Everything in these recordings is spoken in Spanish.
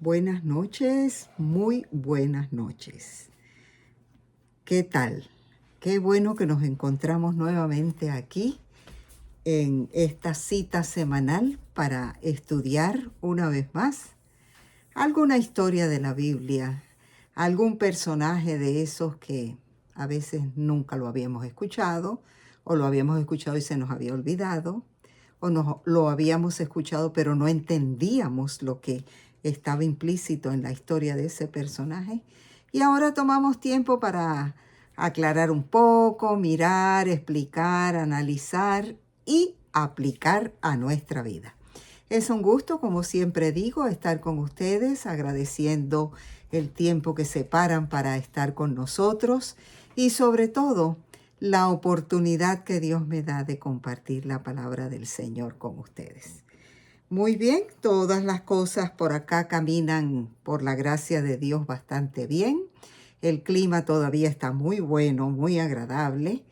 Buenas noches, muy buenas noches. ¿Qué tal? Qué bueno que nos encontramos nuevamente aquí en esta cita semanal para estudiar una vez más alguna historia de la Biblia, algún personaje de esos que a veces nunca lo habíamos escuchado, o lo habíamos escuchado y se nos había olvidado, o lo habíamos escuchado pero no entendíamos lo que estaba implícito en la historia de ese personaje. Y ahora tomamos tiempo para aclarar un poco, mirar, explicar, analizar y aplicar a nuestra vida. Es un gusto, como siempre digo, estar con ustedes, agradeciendo el tiempo que separan para estar con nosotros y sobre todo la oportunidad que Dios me da de compartir la palabra del Señor con ustedes. Muy bien, todas las cosas por acá caminan por la gracia de Dios bastante bien. El clima todavía está muy bueno, muy agradable.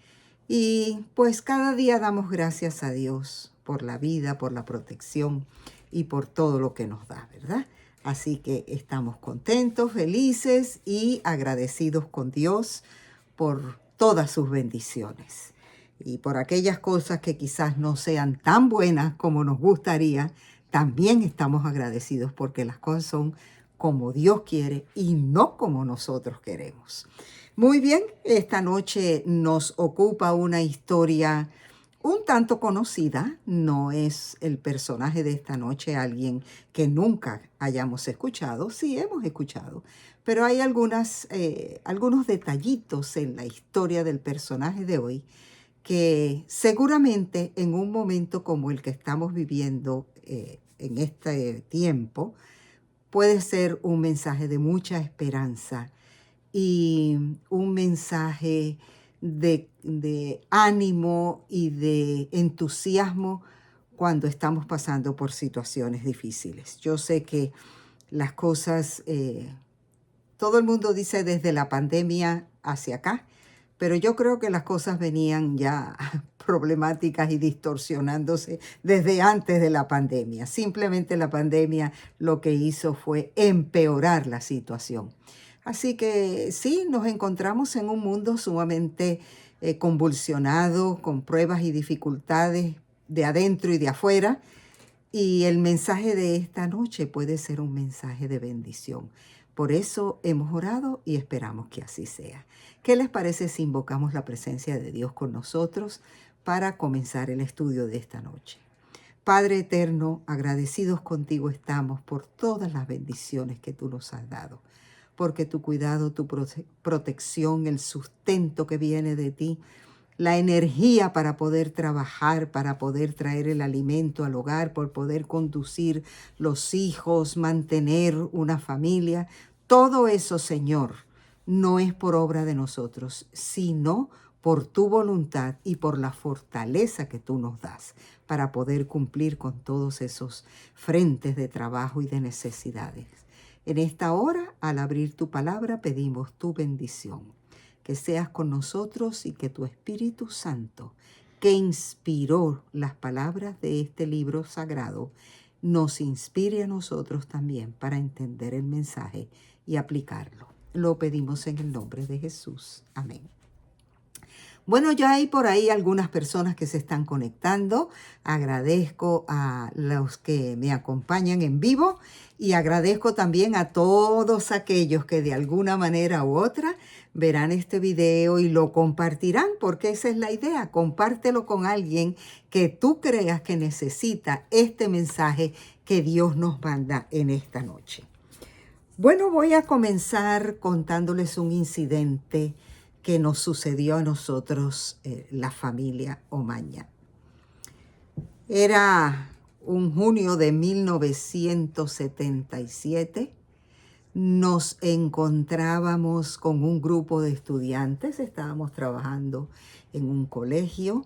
Y pues cada día damos gracias a Dios por la vida, por la protección y por todo lo que nos da, ¿verdad? Así que estamos contentos, felices y agradecidos con Dios por todas sus bendiciones. Y por aquellas cosas que quizás no sean tan buenas como nos gustaría, también estamos agradecidos porque las cosas son como Dios quiere y no como nosotros queremos. Muy bien, esta noche nos ocupa una historia un tanto conocida. No es el personaje de esta noche alguien que nunca hayamos escuchado. Sí, hemos escuchado, pero hay algunos detallitos en la historia del personaje de hoy que seguramente en un momento como el que estamos viviendo en este tiempo puede ser un mensaje de mucha esperanza y un mensaje de ánimo y de entusiasmo cuando estamos pasando por situaciones difíciles. Yo sé que las cosas, todo el mundo dice desde la pandemia hacia acá, pero yo creo que las cosas venían ya problemáticas y distorsionándose desde antes de la pandemia. Simplemente la pandemia lo que hizo fue empeorar la situación. Así que sí, nos encontramos en un mundo sumamente convulsionado, con pruebas y dificultades de adentro y de afuera. Y el mensaje de esta noche puede ser un mensaje de bendición. Por eso hemos orado y esperamos que así sea. ¿Qué les parece si invocamos la presencia de Dios con nosotros para comenzar el estudio de esta noche? Padre eterno, agradecidos contigo estamos por todas las bendiciones que tú nos has dado, porque tu cuidado, tu protección, el sustento que viene de ti, la energía para poder trabajar, para poder traer el alimento al hogar, por poder conducir los hijos, mantener una familia. Todo eso, Señor, no es por obra de nosotros, sino por tu voluntad y por la fortaleza que tú nos das para poder cumplir con todos esos frentes de trabajo y de necesidades. En esta hora, al abrir tu palabra, pedimos tu bendición. Que seas con nosotros y que tu Espíritu Santo, que inspiró las palabras de este libro sagrado, nos inspire a nosotros también para entender el mensaje y aplicarlo. Lo pedimos en el nombre de Jesús. Amén. Bueno, ya hay por ahí algunas personas que se están conectando. Agradezco a los que me acompañan en vivo y agradezco también a todos aquellos que de alguna manera u otra verán este video y lo compartirán, porque esa es la idea. Compártelo con alguien que tú creas que necesita este mensaje que Dios nos manda en esta noche. Bueno, voy a comenzar contándoles un incidente que nos sucedió a nosotros, la familia Omaña. Era un junio de 1977. Nos encontrábamos con un grupo de estudiantes, estábamos trabajando en un colegio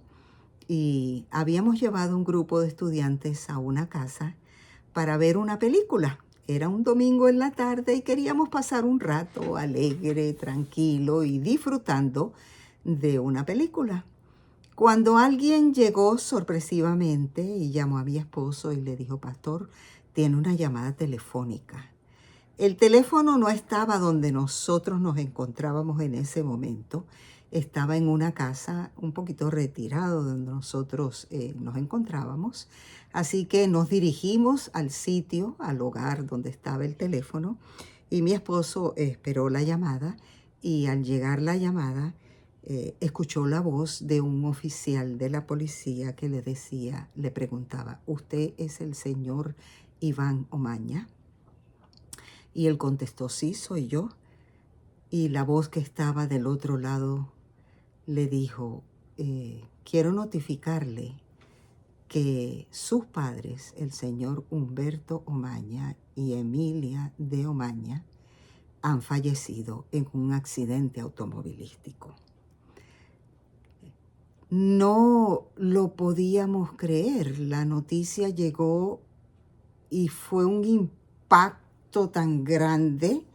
y habíamos llevado un grupo de estudiantes a una casa para ver una película. Era un domingo en la tarde y queríamos pasar un rato alegre, tranquilo y disfrutando de una película. Cuando alguien llegó sorpresivamente y llamó a mi esposo y le dijo: pastor, tiene una llamada telefónica. El teléfono no estaba donde nosotros nos encontrábamos en ese momento. Estaba en una casa un poquito retirado de donde nosotros nos encontrábamos. Así que nos dirigimos al sitio, al hogar donde estaba el teléfono, y mi esposo esperó la llamada, y al llegar la llamada escuchó la voz de un oficial de la policía que le decía, le preguntaba, ¿usted es el señor Iván Omaña? Y él contestó, sí, soy yo. Y la voz que estaba del otro lado le dijo, quiero notificarle que sus padres, el señor Humberto Omaña y Emilia de Omaña, han fallecido en un accidente automovilístico. No lo podíamos creer. La noticia llegó y fue un impacto tan grande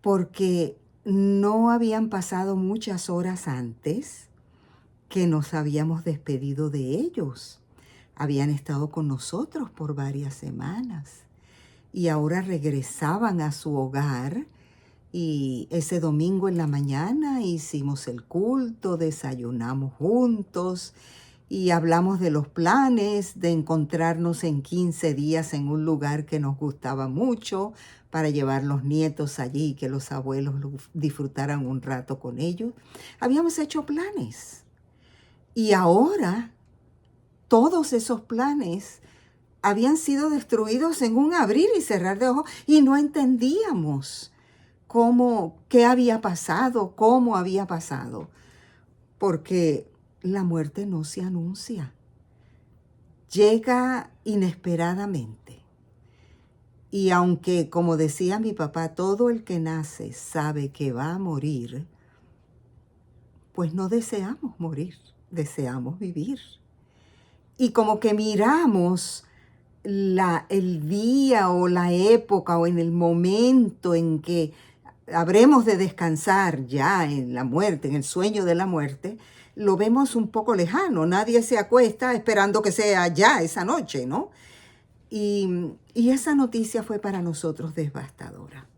porque no habían pasado muchas horas antes que nos habíamos despedido de ellos. Habían estado con nosotros por varias semanas y ahora regresaban a su hogar. Y ese domingo en la mañana hicimos el culto, desayunamos juntos y hablamos de los planes de encontrarnos en 15 días en un lugar que nos gustaba mucho para llevar los nietos allí y que los abuelos disfrutaran un rato con ellos. Habíamos hecho planes y ahora todos esos planes habían sido destruidos en un abrir y cerrar de ojos y no entendíamos qué había pasado, cómo había pasado, porque la muerte no se anuncia, llega inesperadamente. Y aunque, como decía mi papá, todo el que nace sabe que va a morir, pues no deseamos morir, deseamos vivir. Y como que miramos el día o la época o en el momento en que habremos de descansar ya en la muerte, en el sueño de la muerte, lo vemos un poco lejano. Nadie se acuesta esperando que sea ya esa noche, ¿no? Y esa noticia fue para nosotros devastadora.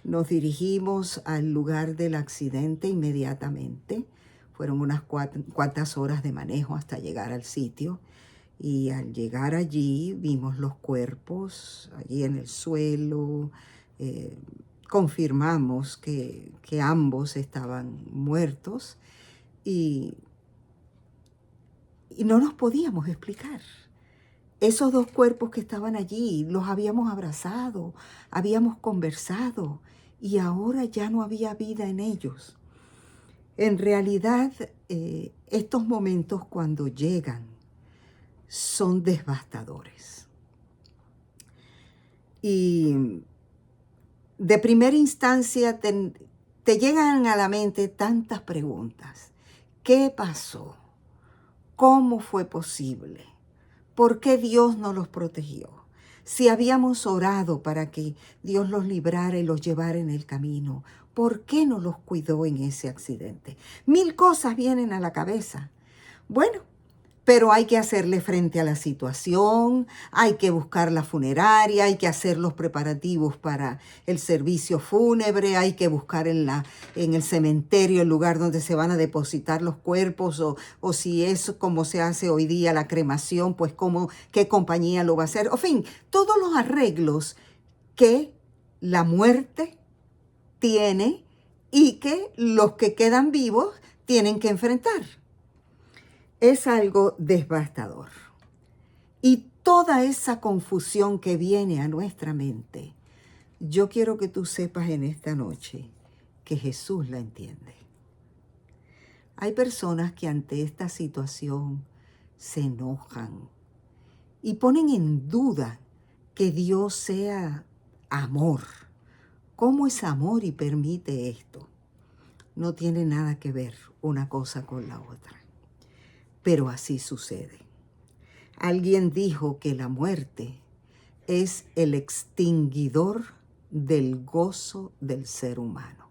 Nos dirigimos al lugar del accidente inmediatamente. Fueron unas cuantas horas de manejo hasta llegar al sitio. Y al llegar allí vimos los cuerpos allí en el suelo. Confirmamos que ambos estaban muertos y no nos podíamos explicar. Esos dos cuerpos que estaban allí, los habíamos abrazado, habíamos conversado y ahora ya no había vida en ellos. En realidad, estos momentos cuando llegan son devastadores. Y de primera instancia te llegan a la mente tantas preguntas. ¿Qué pasó? ¿Cómo fue posible? ¿Por qué Dios no los protegió? Si habíamos orado para que Dios los librara y los llevara en el camino, ¿por qué no los cuidó en ese accidente? 1000 cosas vienen a la cabeza. Bueno, pero hay que hacerle frente a la situación, hay que buscar la funeraria, hay que hacer los preparativos para el servicio fúnebre, hay que buscar en el cementerio el lugar donde se van a depositar los cuerpos o si es como se hace hoy día la cremación, pues qué compañía lo va a hacer. En fin, todos los arreglos que la muerte tiene y que los que quedan vivos tienen que enfrentar. Es algo devastador. Y toda esa confusión que viene a nuestra mente, yo quiero que tú sepas en esta noche que Jesús la entiende. Hay personas que ante esta situación se enojan y ponen en duda que Dios sea amor. ¿Cómo es amor y permite esto? No tiene nada que ver una cosa con la otra. Pero así sucede. Alguien dijo que la muerte es el extinguidor del gozo del ser humano.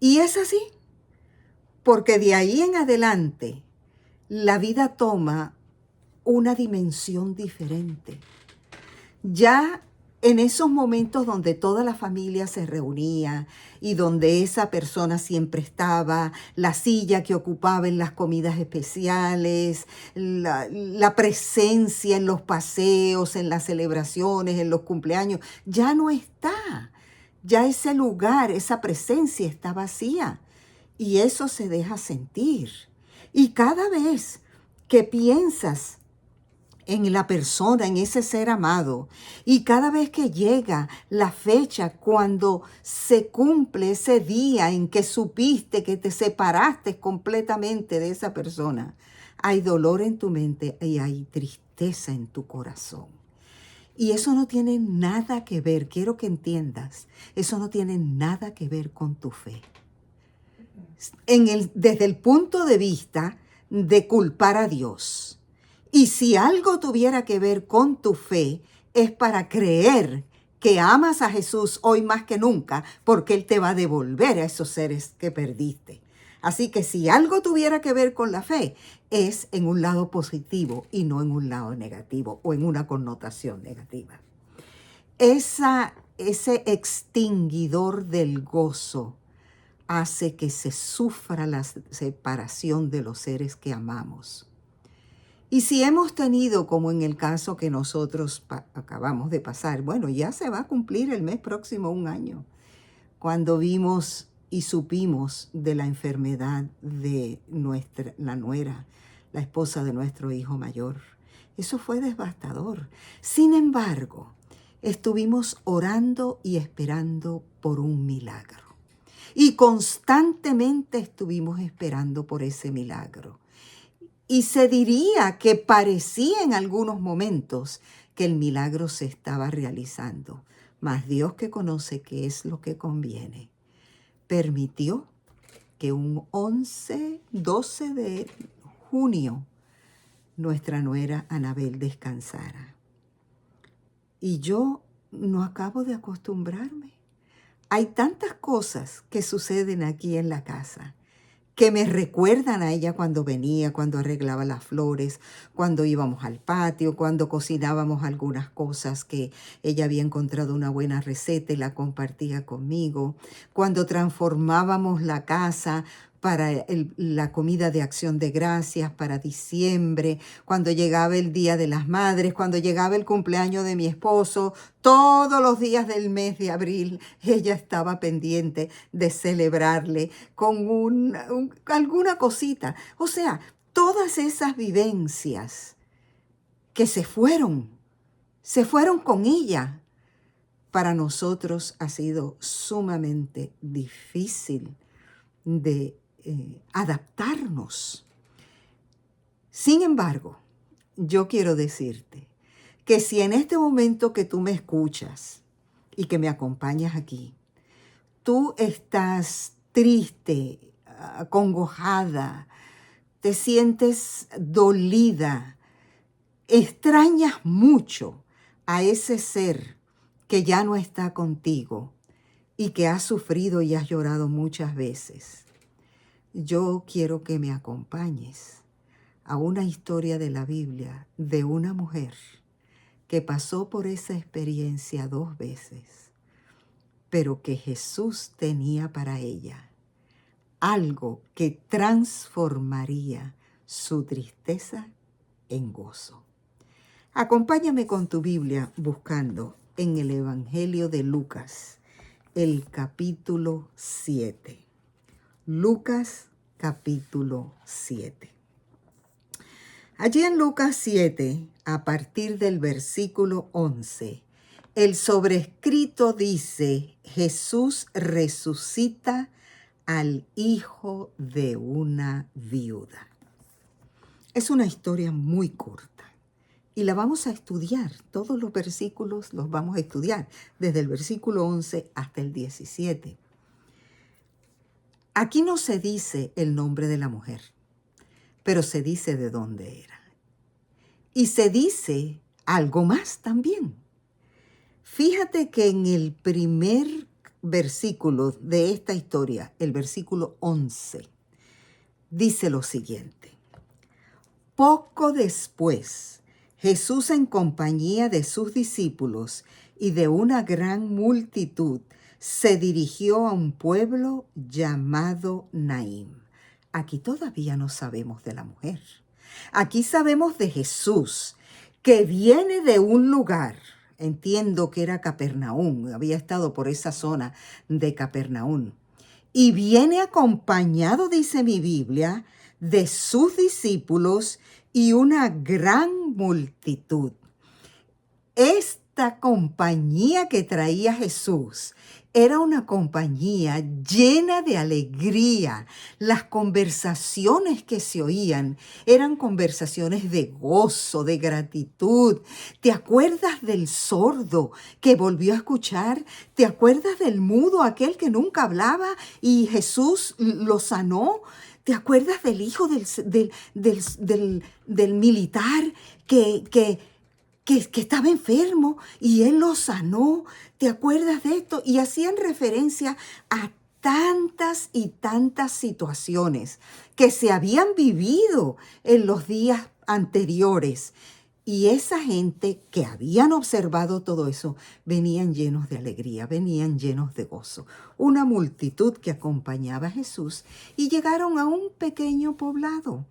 Y es así, porque de ahí en adelante la vida toma una dimensión diferente. Ya en esos momentos donde toda la familia se reunía y donde esa persona siempre estaba, la silla que ocupaba en las comidas especiales, la presencia en los paseos, en las celebraciones, en los cumpleaños, ya no está. Ya ese lugar, esa presencia está vacía y eso se deja sentir. Y cada vez que piensas en la persona, en ese ser amado. Y cada vez que llega la fecha, cuando se cumple ese día en que supiste que te separaste completamente de esa persona, hay dolor en tu mente y hay tristeza en tu corazón. Y eso no tiene nada que ver, quiero que entiendas, eso no tiene nada que ver con tu fe. Desde el punto de vista de culpar a Dios. Y si algo tuviera que ver con tu fe, es para creer que amas a Jesús hoy más que nunca, porque Él te va a devolver a esos seres que perdiste. Así que si algo tuviera que ver con la fe, es en un lado positivo y no en un lado negativo o en una connotación negativa. Ese extinguidor del gozo hace que se sufra la separación de los seres que amamos. Y si hemos tenido, como en el caso que nosotros acabamos de pasar, bueno, ya se va a cumplir el mes próximo 1 año, cuando vimos y supimos de la enfermedad de la nuera, la esposa de nuestro hijo mayor. Eso fue devastador. Sin embargo, estuvimos orando y esperando por un milagro. Y constantemente estuvimos esperando por ese milagro. Y se diría que parecía en algunos momentos que el milagro se estaba realizando. Mas Dios, que conoce qué es lo que conviene, permitió que un 12 de junio nuestra nuera Anabel descansara. Y yo no acabo de acostumbrarme. Hay tantas cosas que suceden aquí en la casa que me recuerdan a ella cuando venía, cuando arreglaba las flores, cuando íbamos al patio, cuando cocinábamos algunas cosas que ella había encontrado una buena receta y la compartía conmigo, cuando transformábamos la casa para la comida de Acción de Gracias para diciembre, cuando llegaba el Día de las Madres, cuando llegaba el cumpleaños de mi esposo, todos los días del mes de abril ella estaba pendiente de celebrarle con alguna cosita. O sea, todas esas vivencias que se fueron con ella. Para nosotros ha sido sumamente difícil de adaptarnos. Sin embargo, yo quiero decirte que si en este momento que tú me escuchas y que me acompañas aquí, tú estás triste, acongojada, te sientes dolida, extrañas mucho a ese ser que ya no está contigo y que has sufrido y has llorado muchas veces, yo quiero que me acompañes a una historia de la Biblia de una mujer que pasó por esa experiencia 2 veces, pero que Jesús tenía para ella algo que transformaría su tristeza en gozo. Acompáñame con tu Biblia buscando en el Evangelio de Lucas, el capítulo 7. Lucas capítulo 7. Allí en Lucas 7, a partir del versículo 11, el sobrescrito dice: Jesús resucita al hijo de una viuda. Es una historia muy corta y la vamos a estudiar. Todos los versículos los vamos a estudiar, desde el versículo 11 hasta el 17. Aquí no se dice el nombre de la mujer, pero se dice de dónde era. Y se dice algo más también. Fíjate que en el primer versículo de esta historia, el versículo 11, dice lo siguiente: Poco después, Jesús en compañía de sus discípulos y de una gran multitud, se dirigió a un pueblo llamado Naín. Aquí todavía no sabemos de la mujer. Aquí sabemos de Jesús, que viene de un lugar. Entiendo que era Capernaum, había estado por esa zona de Capernaum. Y viene acompañado, dice mi Biblia, de sus discípulos y una gran multitud. Esta compañía que traía Jesús era una compañía llena de alegría. Las conversaciones que se oían eran conversaciones de gozo, de gratitud. ¿Te acuerdas del sordo que volvió a escuchar? ¿Te acuerdas del mudo, aquel que nunca hablaba y Jesús lo sanó? ¿Te acuerdas del hijo del militar que estaba enfermo y él lo sanó? ¿Te acuerdas de esto? Y hacían referencia a tantas y tantas situaciones que se habían vivido en los días anteriores. Y esa gente que habían observado todo eso, venían llenos de alegría, venían llenos de gozo. Una multitud que acompañaba a Jesús y llegaron a un pequeño poblado.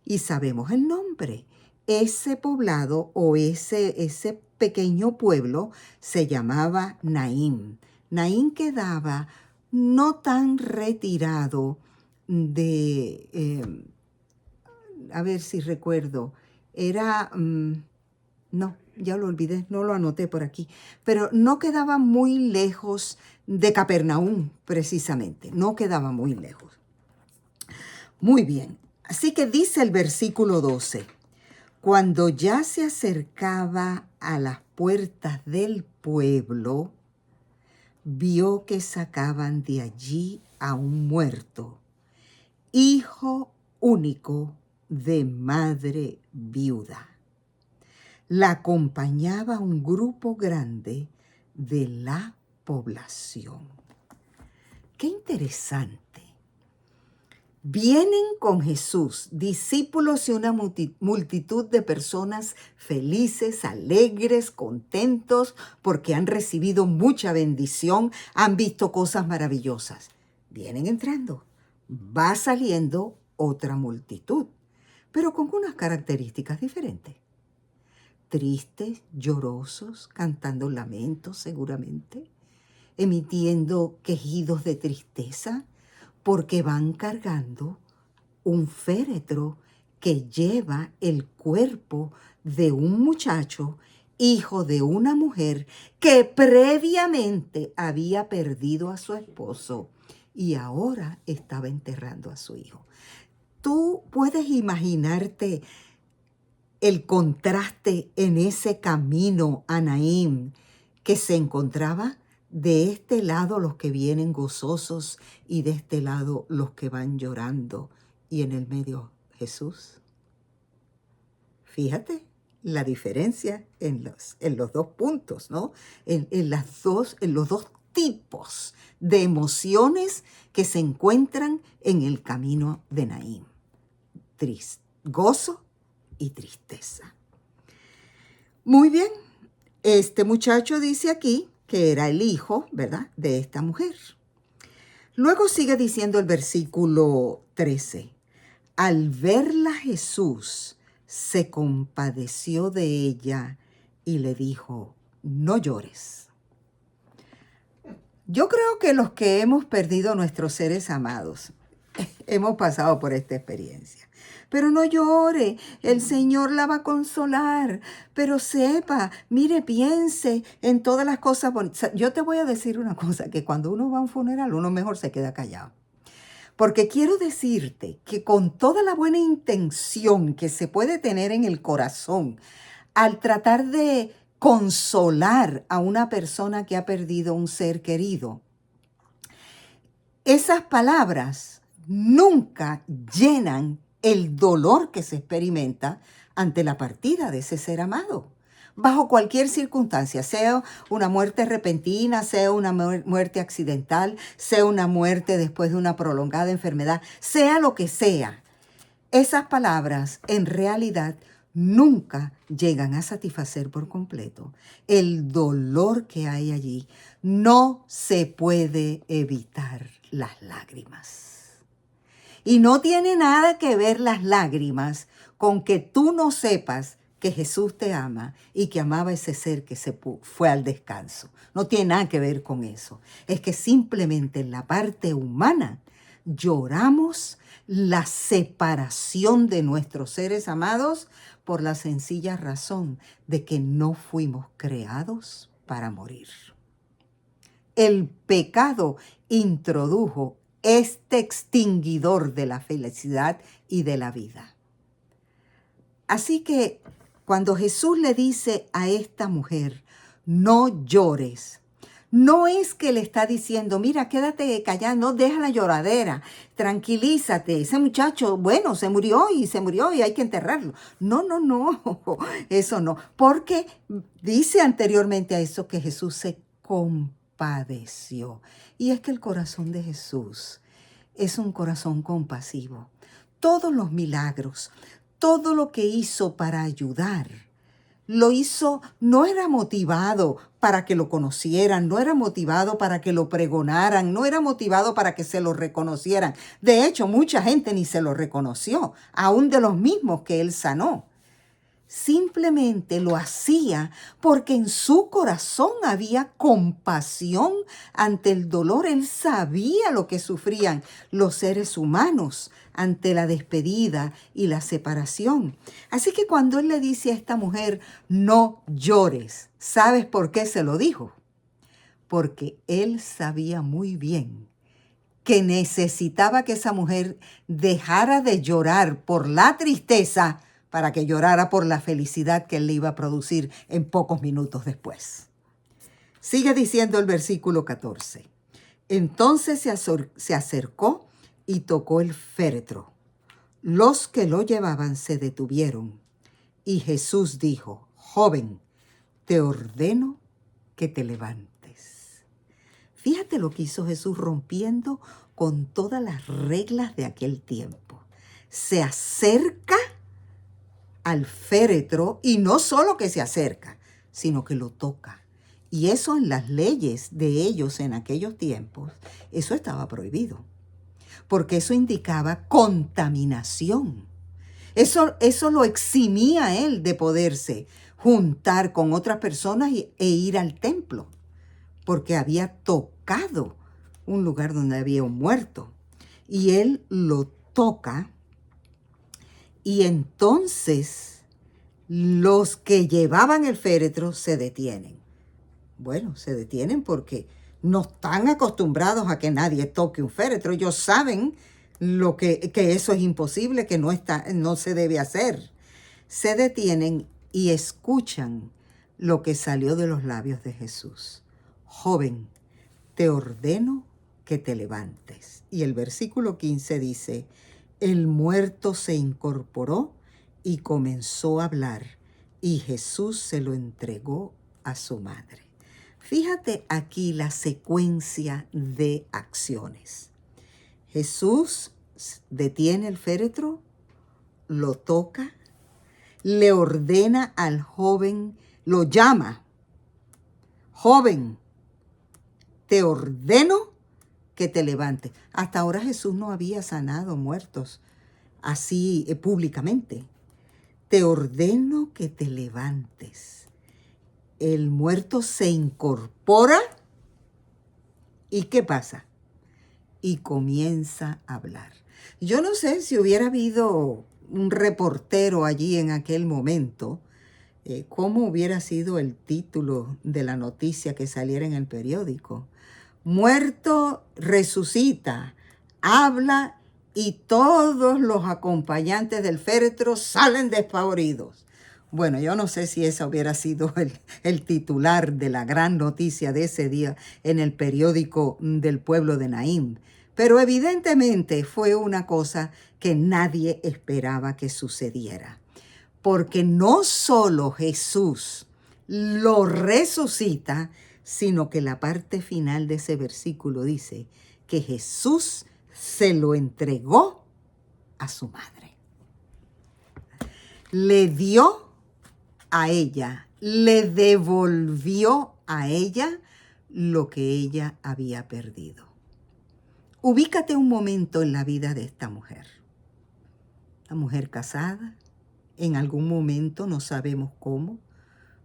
Y sabemos el nombre. Ese poblado o ese pequeño pueblo se llamaba Naín. Naín quedaba no tan retirado de, a ver si recuerdo, era, no, ya lo olvidé, no lo anoté por aquí, pero no quedaba muy lejos de Capernaum, precisamente, no quedaba muy lejos. Muy bien, así que dice el versículo 12, cuando ya se acercaba a las puertas del pueblo, vio que sacaban de allí a un muerto, hijo único de madre viuda. La acompañaba un grupo grande de la población. ¡Qué interesante! Vienen con Jesús discípulos y una multitud de personas felices, alegres, contentos, porque han recibido mucha bendición, han visto cosas maravillosas. Vienen entrando, va saliendo otra multitud, pero con unas características diferentes. Tristes, llorosos, cantando lamentos seguramente, emitiendo quejidos de tristeza, porque van cargando un féretro que lleva el cuerpo de un muchacho, hijo de una mujer que previamente había perdido a su esposo y ahora estaba enterrando a su hijo. Tú puedes imaginarte el contraste en ese camino a Naín que se encontraba. De este lado los que vienen gozosos y de este lado los que van llorando. Y en el medio Jesús. Fíjate la diferencia en los dos puntos, ¿no? En los dos tipos de emociones que se encuentran en el camino de Naín. Gozo y tristeza. Muy bien, este muchacho dice aquí que era el hijo, ¿verdad?, de esta mujer. Luego sigue diciendo el versículo 13. Al verla Jesús se compadeció de ella y le dijo, no llores. Yo creo que los que hemos perdido nuestros seres amados hemos pasado por esta experiencia. Pero no llore, el Señor la va a consolar. Pero sepa, mire, piense en todas las cosas bonitas. Yo te voy a decir una cosa, que cuando uno va a un funeral, uno mejor se queda callado. Porque quiero decirte que con toda la buena intención que se puede tener en el corazón, al tratar de consolar a una persona que ha perdido un ser querido, esas palabras nunca llenan el dolor que se experimenta ante la partida de ese ser amado. Bajo cualquier circunstancia, sea una muerte repentina, sea una muerte accidental, sea una muerte después de una prolongada enfermedad, sea lo que sea, esas palabras en realidad nunca llegan a satisfacer por completo el dolor que hay allí. No se puede evitar las lágrimas. Y no tiene nada que ver las lágrimas con que tú no sepas que Jesús te ama y que amaba a ese ser que se fue al descanso. No tiene nada que ver con eso. Es que simplemente en la parte humana lloramos la separación de nuestros seres amados por la sencilla razón de que no fuimos creados para morir. El pecado introdujo este extinguidor de la felicidad y de la vida. Así que cuando Jesús le dice a esta mujer, no llores, no es que le está diciendo, mira, quédate callada, no deja la lloradera, tranquilízate, ese muchacho, bueno, se murió y hay que enterrarlo. No, eso no, porque dice anteriormente a eso que Jesús se compadeció. Y es que el corazón de Jesús es un corazón compasivo. Todos los milagros, todo lo que hizo para ayudar, lo hizo, no era motivado para que lo conocieran, no era motivado para que lo pregonaran, no era motivado para que se lo reconocieran. De hecho, mucha gente ni se lo reconoció, aún de los mismos que él sanó. Simplemente lo hacía porque en su corazón había compasión ante el dolor. Él sabía lo que sufrían los seres humanos ante la despedida y la separación. Así que cuando él le dice a esta mujer, no llores, ¿sabes por qué se lo dijo? Porque él sabía muy bien que necesitaba que esa mujer dejara de llorar por la tristeza para que llorara por la felicidad que él le iba a producir en pocos minutos después. Sigue diciendo el versículo 14. Entonces se acercó y tocó el féretro. Los que lo llevaban se detuvieron. Y Jesús dijo, joven, te ordeno que te levantes. Fíjate lo que hizo Jesús rompiendo con todas las reglas de aquel tiempo. Se acerca al féretro y no solo que se acerca, sino que lo toca. Y eso en las leyes de ellos en aquellos tiempos, eso estaba prohibido, porque eso indicaba contaminación. Eso lo eximía a él de poderse juntar con otras personas e ir al templo, porque había tocado un lugar donde había un muerto. Y él lo toca. Y entonces los que llevaban el féretro se detienen. Bueno, se detienen porque no están acostumbrados a que nadie toque un féretro. Ellos saben que eso es imposible, que no se debe hacer. Se detienen y escuchan lo que salió de los labios de Jesús. Joven, te ordeno que te levantes. Y el versículo 15 dice, el muerto se incorporó y comenzó a hablar, y Jesús se lo entregó a su madre. Fíjate aquí la secuencia de acciones. Jesús detiene el féretro, lo toca, le ordena al joven, lo llama, joven, te ordeno que te levantes. Hasta ahora Jesús no había sanado muertos así públicamente. Te ordeno que te levantes. El muerto se incorpora y ¿qué pasa? Y comienza a hablar. Yo no sé si hubiera habido un reportero allí en aquel momento, cómo hubiera sido el título de la noticia que saliera en el periódico. Muerto resucita, habla y todos los acompañantes del féretro salen despavoridos. Bueno, yo no sé si ese hubiera sido el titular de la gran noticia de ese día en el periódico del pueblo de Naín, pero evidentemente fue una cosa que nadie esperaba que sucediera, porque no solo Jesús lo resucita, sino que la parte final de ese versículo dice que Jesús se lo entregó a su madre. le dio a ella, le devolvió a ella lo que ella había perdido. Ubícate un momento en la vida de esta mujer. La mujer casada, en algún momento, no sabemos cómo,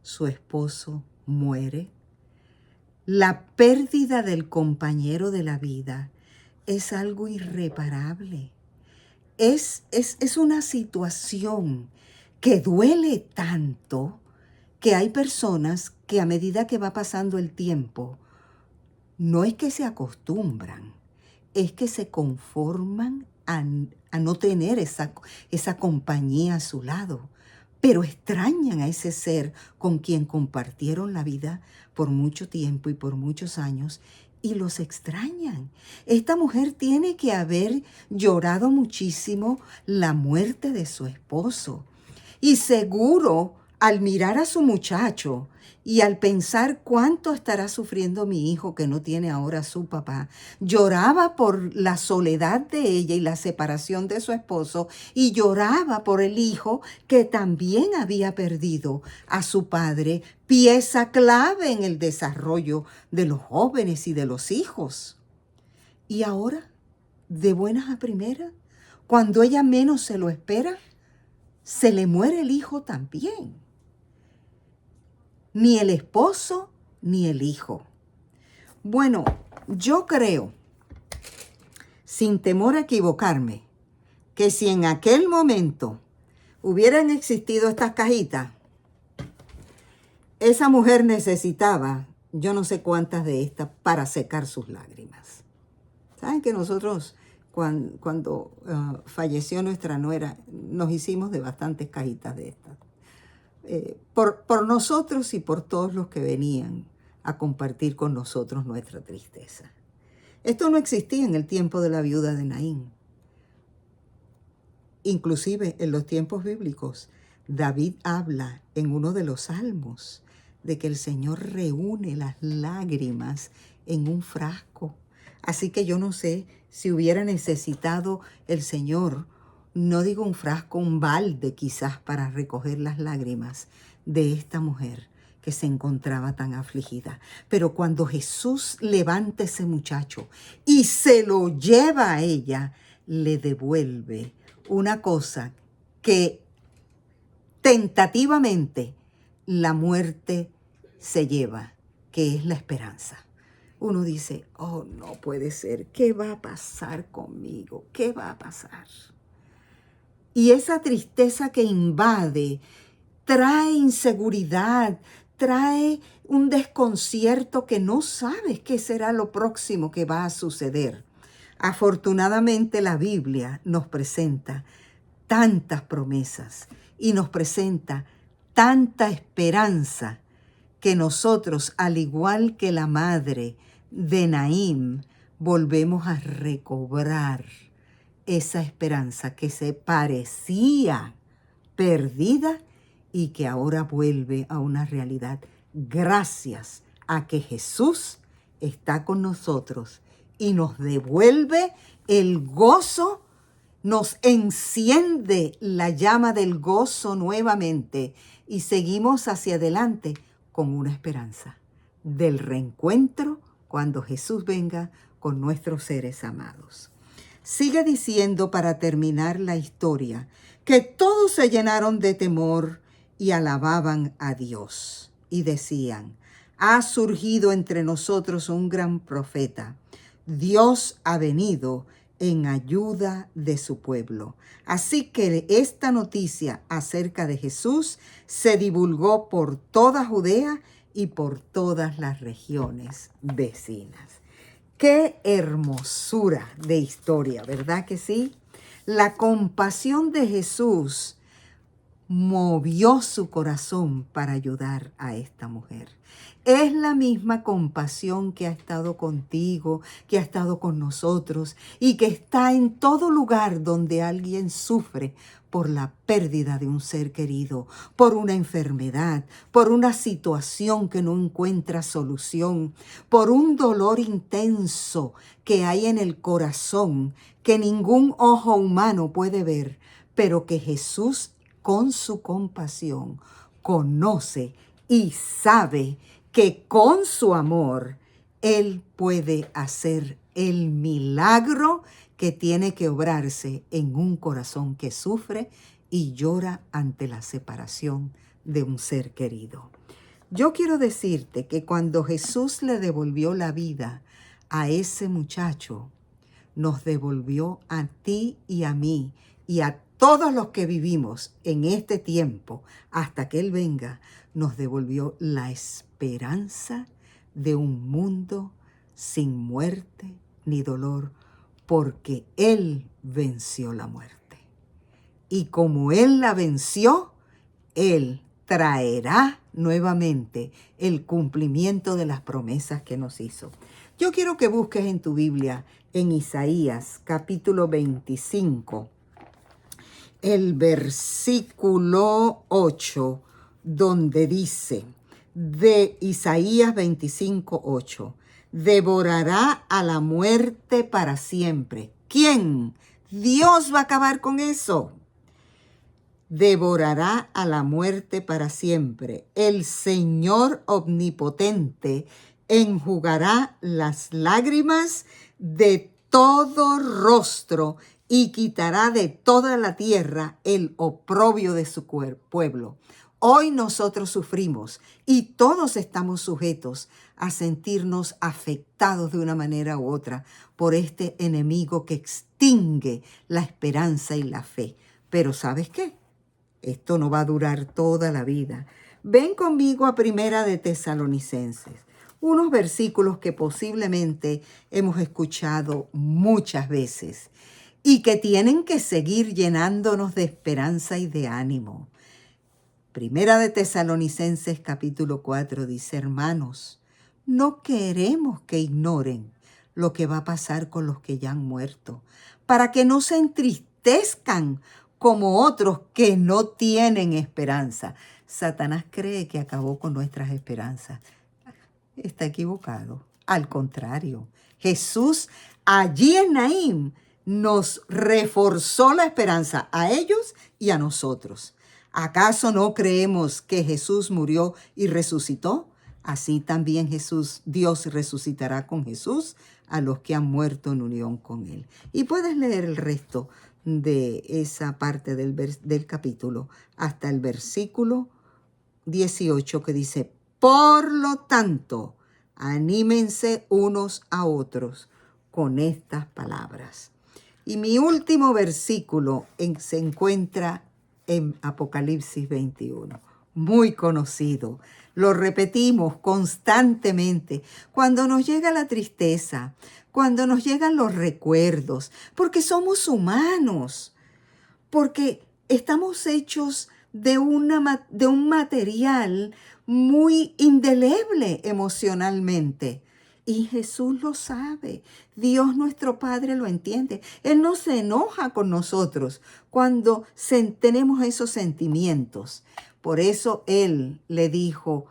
su esposo muere. La pérdida del compañero de la vida es algo irreparable. Es una situación que duele tanto que hay personas que a medida que va pasando el tiempo, no es que se acostumbran, es que se conforman a no tener esa compañía a su lado, pero extrañan a ese ser con quien compartieron la vida por mucho tiempo y por muchos años, y los extrañan. Esta mujer tiene que haber llorado muchísimo la muerte de su esposo. Y seguro, al mirar a su muchacho y al pensar cuánto estará sufriendo mi hijo que no tiene ahora a su papá, lloraba por la soledad de ella y la separación de su esposo, y lloraba por el hijo que también había perdido a su padre, pieza clave en el desarrollo de los jóvenes y de los hijos. Y ahora, de buenas a primeras, cuando ella menos se lo espera, se le muere el hijo también. Ni el esposo ni el hijo. Bueno, yo creo, sin temor a equivocarme, que si en aquel momento hubieran existido estas cajitas, esa mujer necesitaba yo no sé cuántas de estas para secar sus lágrimas. ¿Saben que nosotros, cuando falleció nuestra nuera, nos hicimos de bastantes cajitas de estas? Por nosotros y por todos los que venían a compartir con nosotros nuestra tristeza. Esto no existía en el tiempo de la viuda de Naín. Inclusive en los tiempos bíblicos, David habla en uno de los salmos de que el Señor reúne las lágrimas en un frasco. Así que yo no sé si hubiera necesitado el Señor, no digo un frasco, un balde quizás para recoger las lágrimas de esta mujer que se encontraba tan afligida. Pero cuando Jesús levanta a ese muchacho y se lo lleva a ella, le devuelve una cosa que tentativamente la muerte se lleva, que es la esperanza. Uno dice, oh, no puede ser, ¿qué va a pasar conmigo? ¿Qué va a pasar? Y esa tristeza que invade trae inseguridad, trae un desconcierto que no sabes qué será lo próximo que va a suceder. Afortunadamente la Biblia nos presenta tantas promesas y nos presenta tanta esperanza que nosotros, al igual que la madre de Naín, volvemos a recobrar esa esperanza que se parecía perdida y que ahora vuelve a una realidad gracias a que Jesús está con nosotros y nos devuelve el gozo, nos enciende la llama del gozo nuevamente y seguimos hacia adelante con una esperanza del reencuentro cuando Jesús venga con nuestros seres amados. Sigue diciendo para terminar la historia que todos se llenaron de temor y alababan a Dios y decían, ha surgido entre nosotros un gran profeta. Dios ha venido en ayuda de su pueblo. Así que esta noticia acerca de Jesús se divulgó por toda Judea y por todas las regiones vecinas. ¡Qué hermosura de historia!, ¿verdad que sí? La compasión de Jesús movió su corazón para ayudar a esta mujer. Es la misma compasión que ha estado contigo, que ha estado con nosotros y que está en todo lugar donde alguien sufre por la pérdida de un ser querido, por una enfermedad, por una situación que no encuentra solución, por un dolor intenso que hay en el corazón que ningún ojo humano puede ver, pero que Jesús con su compasión conoce y sabe que con su amor Él puede hacer el milagro que tiene que obrarse en un corazón que sufre y llora ante la separación de un ser querido. Yo quiero decirte que cuando Jesús le devolvió la vida a ese muchacho, nos devolvió a ti y a mí y a todos los que vivimos en este tiempo hasta que Él venga, nos devolvió la esperanza de un mundo sin muerte ni dolor, porque Él venció la muerte. Y como Él la venció, Él traerá nuevamente el cumplimiento de las promesas que nos hizo. Yo quiero que busques en tu Biblia, en Isaías capítulo 25, el versículo 8, donde dice, de Isaías 25, 8, devorará a la muerte para siempre. ¿Quién? Dios va a acabar con eso. Devorará a la muerte para siempre. El Señor omnipotente enjugará las lágrimas de todo rostro y quitará de toda la tierra el oprobio de su pueblo. Hoy nosotros sufrimos y todos estamos sujetos a sentirnos afectados de una manera u otra por este enemigo que extingue la esperanza y la fe. Pero ¿sabes qué? Esto no va a durar toda la vida. Ven conmigo a Primera de Tesalonicenses, unos versículos que posiblemente hemos escuchado muchas veces y que tienen que seguir llenándonos de esperanza y de ánimo. Primera de Tesalonicenses capítulo 4 dice, hermanos, no queremos que ignoren lo que va a pasar con los que ya han muerto, para que no se entristezcan como otros que no tienen esperanza. Satanás cree que acabó con nuestras esperanzas. Está equivocado. Al contrario, Jesús allí en Naín nos reforzó la esperanza a ellos y a nosotros. ¿Acaso no creemos que Jesús murió y resucitó? Así también Dios resucitará con Jesús a los que han muerto en unión con Él. Y puedes leer el resto de esa parte del capítulo hasta el versículo 18 que dice, por lo tanto, anímense unos a otros con estas palabras. Y mi último versículo se encuentra en Apocalipsis 21, muy conocido. Lo repetimos constantemente cuando nos llega la tristeza, cuando nos llegan los recuerdos, porque somos humanos, porque estamos hechos de un material muy indeleble emocionalmente. Y Jesús lo sabe. Dios nuestro Padre lo entiende. Él no se enoja con nosotros cuando tenemos esos sentimientos. Por eso Él le dijo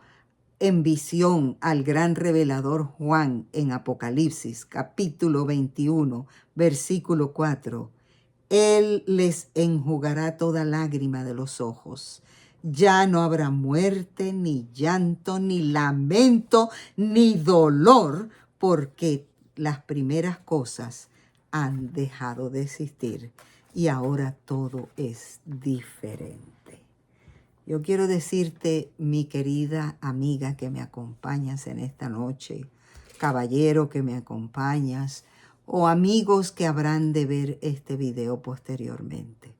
en visión al gran revelador Juan en Apocalipsis, capítulo 21, versículo 4. Él les enjugará toda lágrima de los ojos. Ya no habrá muerte, ni llanto, ni lamento, ni dolor, porque las primeras cosas han dejado de existir y ahora todo es diferente. Yo quiero decirte, mi querida amiga que me acompañas en esta noche, caballero que me acompañas, o amigos que habrán de ver este video posteriormente.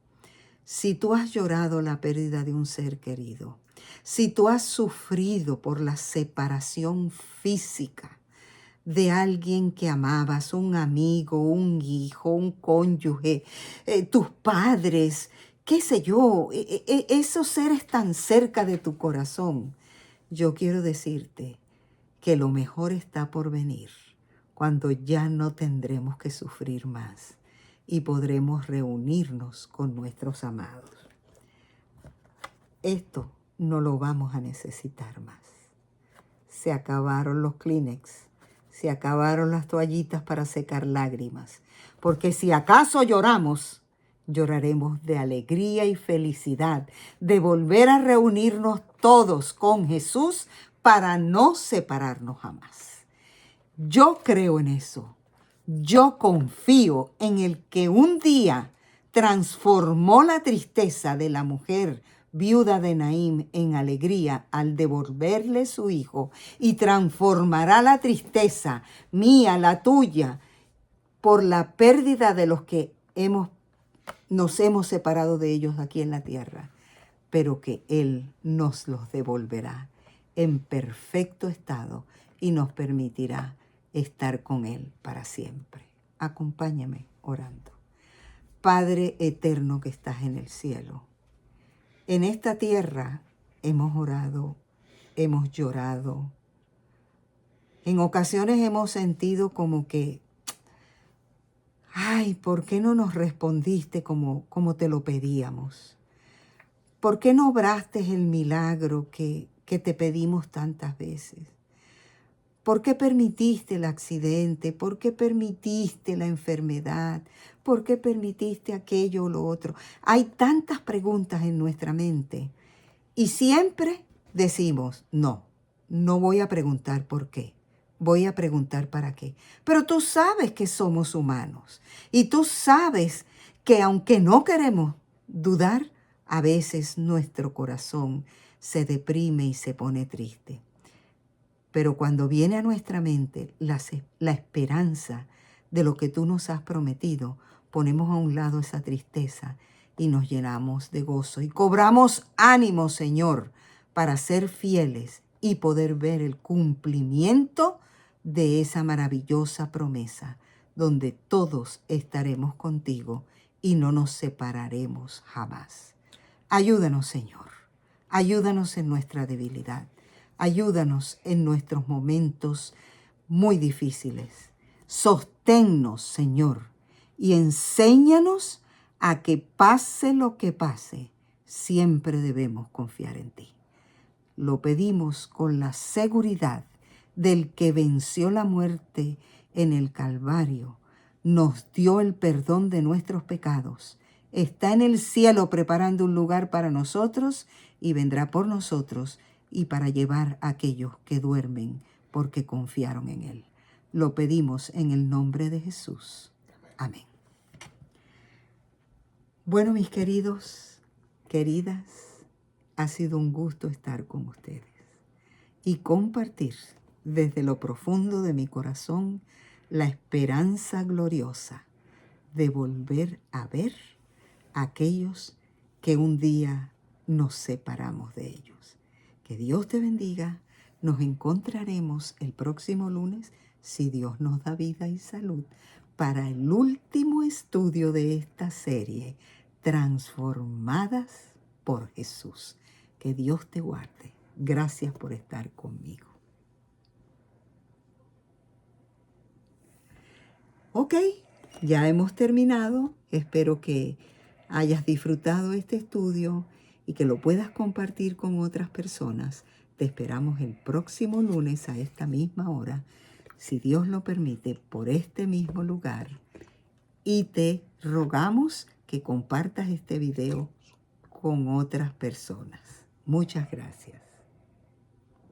Si tú has llorado la pérdida de un ser querido, si tú has sufrido por la separación física de alguien que amabas, un amigo, un hijo, un cónyuge, tus padres, qué sé yo, esos seres tan cerca de tu corazón, yo quiero decirte que lo mejor está por venir cuando ya no tendremos que sufrir más y podremos reunirnos con nuestros amados. Esto no lo vamos a necesitar más. Se acabaron los Kleenex, se acabaron las toallitas para secar lágrimas, porque si acaso lloramos, lloraremos de alegría y felicidad de volver a reunirnos todos con Jesús para no separarnos jamás. Yo creo en eso. Yo confío en el que un día transformó la tristeza de la mujer viuda de Naín en alegría al devolverle su hijo y transformará la tristeza mía, la tuya, por la pérdida de los que nos hemos separado de ellos aquí en la tierra, pero que Él nos los devolverá en perfecto estado y nos permitirá estar con Él para siempre. Acompáñame orando. Padre eterno que estás en el cielo, en esta tierra hemos orado, hemos llorado. En ocasiones hemos sentido como que, ay, ¿por qué no nos respondiste como te lo pedíamos? ¿Por qué no obraste el milagro que te pedimos tantas veces? ¿Por qué permitiste el accidente? ¿Por qué permitiste la enfermedad? ¿Por qué permitiste aquello o lo otro? Hay tantas preguntas en nuestra mente y siempre decimos, no voy a preguntar por qué. Voy a preguntar para qué. Pero tú sabes que somos humanos y tú sabes que aunque no queremos dudar, a veces nuestro corazón se deprime y se pone triste. Pero cuando viene a nuestra mente la esperanza de lo que tú nos has prometido, ponemos a un lado esa tristeza y nos llenamos de gozo y cobramos ánimo, Señor, para ser fieles y poder ver el cumplimiento de esa maravillosa promesa, donde todos estaremos contigo y no nos separaremos jamás. Ayúdanos, Señor. Ayúdanos en nuestra debilidad. Ayúdanos en nuestros momentos muy difíciles. Sosténnos, Señor, y enséñanos a que pase lo que pase, siempre debemos confiar en ti. Lo pedimos con la seguridad del que venció la muerte en el Calvario, nos dio el perdón de nuestros pecados, está en el cielo preparando un lugar para nosotros y vendrá por nosotros y para llevar a aquellos que duermen porque confiaron en Él. Lo pedimos en el nombre de Jesús. Amén. Bueno, mis queridos, queridas, ha sido un gusto estar con ustedes y compartir desde lo profundo de mi corazón la esperanza gloriosa de volver a ver a aquellos que un día nos separamos de ellos. Que Dios te bendiga. Nos encontraremos el próximo lunes, si Dios nos da vida y salud, para el último estudio de esta serie, Transformadas por Jesús. Que Dios te guarde. Gracias por estar conmigo. Ok, ya hemos terminado. Espero que hayas disfrutado este estudio y que lo puedas compartir con otras personas. Te esperamos el próximo lunes a esta misma hora, si Dios lo permite, por este mismo lugar. Y te rogamos que compartas este video con otras personas. Muchas gracias.